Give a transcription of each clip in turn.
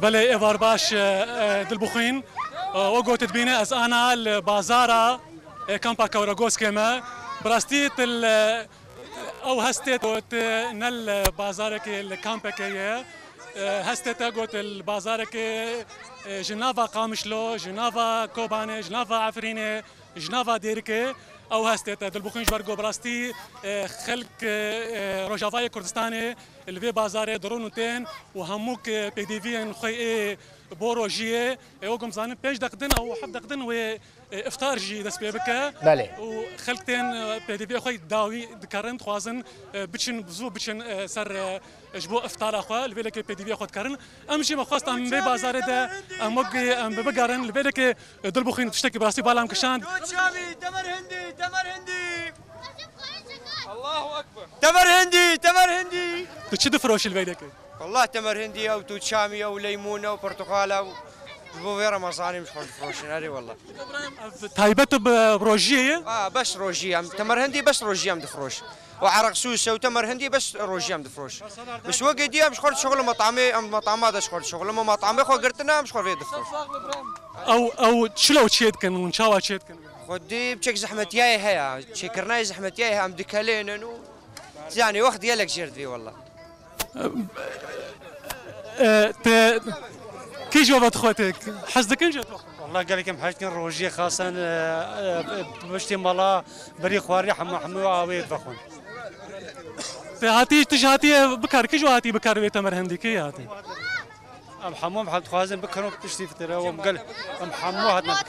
بله ایوار باش دلبخین و گوتت بینه از آنا البازارا کامپا کورگوس کما براستی تل او هستت گوت نل بازار که الکامپا که هستت گوت البازار که جنافا قامشلو جنافا کوبانه جنافا عفرینه جنافا دیرکه او هستت دلبخین جبرگو براستی خلق روجافای کردستان الوی بازار درونتين وهموك بي دي في خوي بوروجيه وقم زانن بيج دقدن او حب دقدن و افطار جي دس بيبكا بله وخلقتين بي دي في خوي داوي دكرن خوازن بتشن بزو بتشن سر جبو افطار اخوا البيلك بي دي في خود كرن امشي ما خواست ام بي بازار ده اموك ام ببقرن البيلك دلبخين تشتكي براسي بالام كشان تمر هندي تمر هندي الله اكبر تمر هندي تمر هندي تشد فروش البيلك والله تمر هندي او توت شامي او ليمونه وبرتقاله بوفيرا مصاني مش فروشين هذه والله تايبت بروجيه بس روجيه تمر هندي بس روجيه مدفروش وعرق سوسه وتمر هندي بس روجيه مدفروش بس وقت دي مش خرج شغل مطعمي مطعمات مش خرج شغل مطعمي خو قرتنا مش خرج يدفروش او شلو تشيد كان ونشاوا تشيد كان خدي بشك زحمه ياي هيا شكرناي زحمه ياي هم دكالين يعني واخد يالك جردي والله كي جوابت خوتك حسدك انجا والله قال لك حاجتين روجيه خاصه بشتي مالا بري خواري حمو عاوي فخون هاتي تجهاتي بكار كي جو هاتي بكار بيت مرهندي كي هاتي ام حمو بحال خوازن بكرو بتشتي فتره وقال ام حمو هاتنا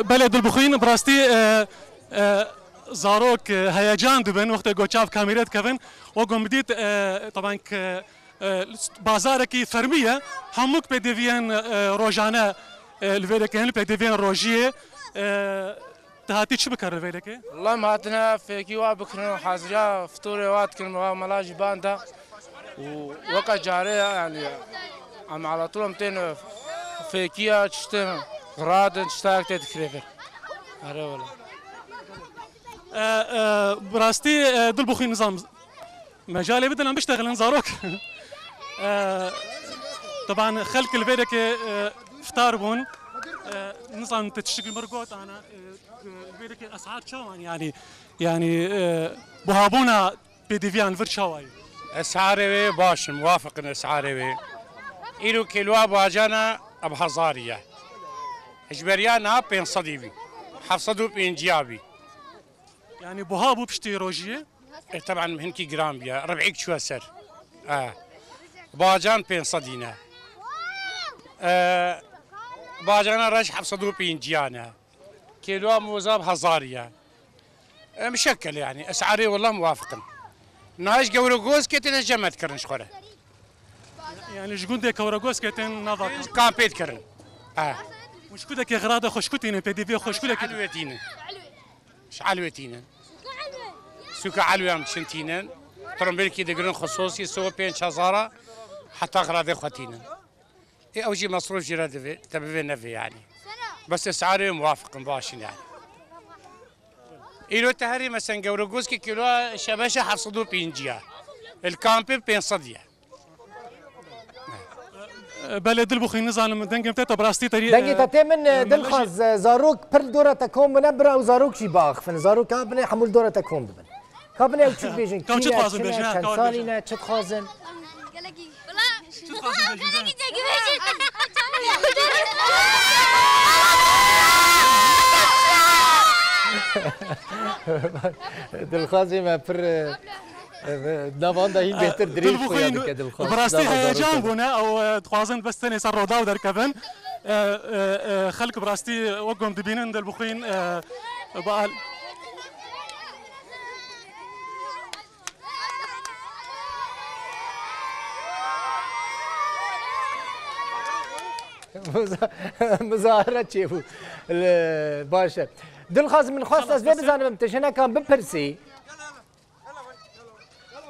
بلد البخين براستي زاروك هيجان دبن وقت جوتشاف كاميرات كفن وقوم بديت طبعا بازاركي فرميه هموك بديفيان روجانا الفيلكين بديفيان روجيه تهاتي شو بكر الفيلكي والله ما هاتنا في كيوا بكرنا حاضرة فطوري وات كلمة ملاج باندا ووقع جارية يعني عم على طول 200 في كيا تشتم غراد تشتاك تتكريفر هذا والله براستي دلبخي نظام مجالي بدنا بشتغل نزاروك طبعا خلق الفيدك فطار بون نظام تشتغل مرقوت انا الفيدك اسعار شو يعني بهابونا بديفيان فرشاوي اسعاري باش موافق اسعاري إلو كيلو باجانا بهزارية اجبريانا بين صديبي حفصدو بين جيابي يعني بهابو بشتي روجيه طبعا هنكي جرام بيا ربعيك شو سر باجان بين صدينا باجانا رش حفصدو بين جيانا كيلو موزاب هزارية مشكل يعني اسعاري والله موافقا ناش قورقوز كتن جمت كرن شخوره يعني شكون ديك كورغوس كتن نافا كامبيت كرن وش كودك غراده خوشكوتين بي دي في خوشكودك علويتين علويتين سوكا علويان شنتينن ترمبلكي دقرن خصوصي سوى بين شازارة حتى غراده خوتينن اوجي مصروف جراد تبي نفي يعني بس اسعاري موافق باشن يعني إلو تهري مثلا قورقوز كيلو شباشة حفصدو بينجيا الكامبي بين صدية بلد البخي نظام دنجم تاتا براستي طريق دنجي تاتي من دلخاز زاروك بر دورة تكون منبرة وزاروك شي باخ فن زاروك كابني حمول دورة تكون دبن كابني او تشوف بيجن كم تخازن بيجن كان سالينا تخازن دلخازي ما بر نافاندا هي بهتر دريش خويا ديك دلخاز براستي هيجان بونا او تخازن بس تاني صار روداو در كفن خلق براستي وقم دبينن دلبخين بقى مظاهرة شيفو باشا دلخاز من خواست اسباب زانم تشنا كان ببرسي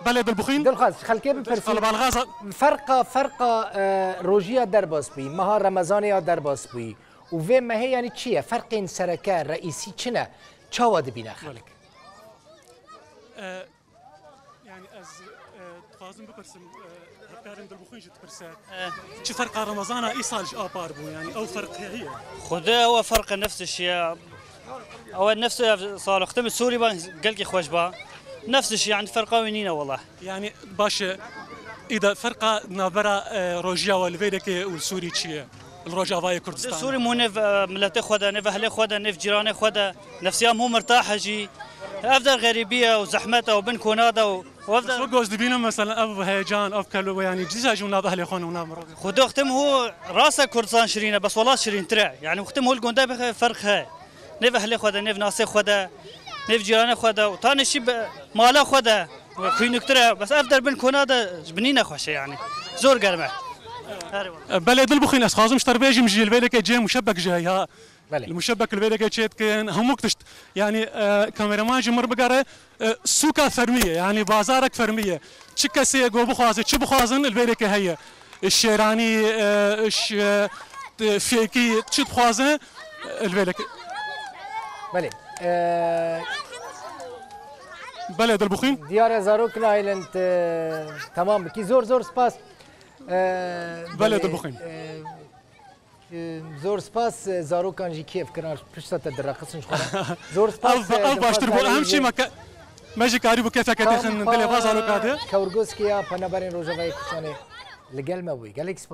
بلد البخين دلخاز خلكي ببرسي فرقة روجيا درباس بي مها رمضانيا درباس بي وفي ما هي يعني تشيا فرقين سركان رئيسي تشنا تشاوا دبينا خلك يعني از خازم بپرسم هکارم دلبخوین جت پرسد چه فرق رمضان ایسالش آپار بو يعني او فرق هي خدا هو فرق نفس الشيء هو نفس صار ختم السوري قلقي خوش با نفس الشيء يعني فرقه وينينا والله يعني باش اذا فرقه نابرا روجيا والفيدك والسوري تشي الروجافاي كردستان السوري مو نف ملته خدا نف اهل خدا نف جيران خدا نفسيا مو مرتاحه جي افضل غريبيه وزحمته وبن كوناده وافضل وقوز دبينا مثلا اب هيجان اب كلو يعني جزا جونا اهل خون ونامر خدا ختم هو راسه كردستان شرينه بس والله شرين ترع يعني ختم هو الجوندا فرق هاي نف اهل خدا نف ناس خدا نف جيران خدا وثاني شيء مالا خدا كوينك ترع بس افضل بن كوناده جبنينا خوشه يعني زور قرمه بلد البخين اسخازم شتربيجي مجي البيلك جاي مشبك جاي ها المشبك البيلك جيت كان هم كتشت يعني كاميرامان جمر بقره سوكا فرميه يعني بازارك فرميه تشكا سي جو بخازن تش بخازن البيلك هي الشيراني اش فيكي تش بخازن البيلك بله بلد البخين ديار زاروك ايلاند تمام كي زور سباس بلد البخين زور سپاس زاروکان جی کیف کنار پشت تدرقصن شخورا زور سپاس او باشتر بو اهم شيء ما جي قارب كيف كتخن دلي باز زاروك هذا كورغوسكيا پنابرين روجاوي كسانه لگل ما بوي گالكس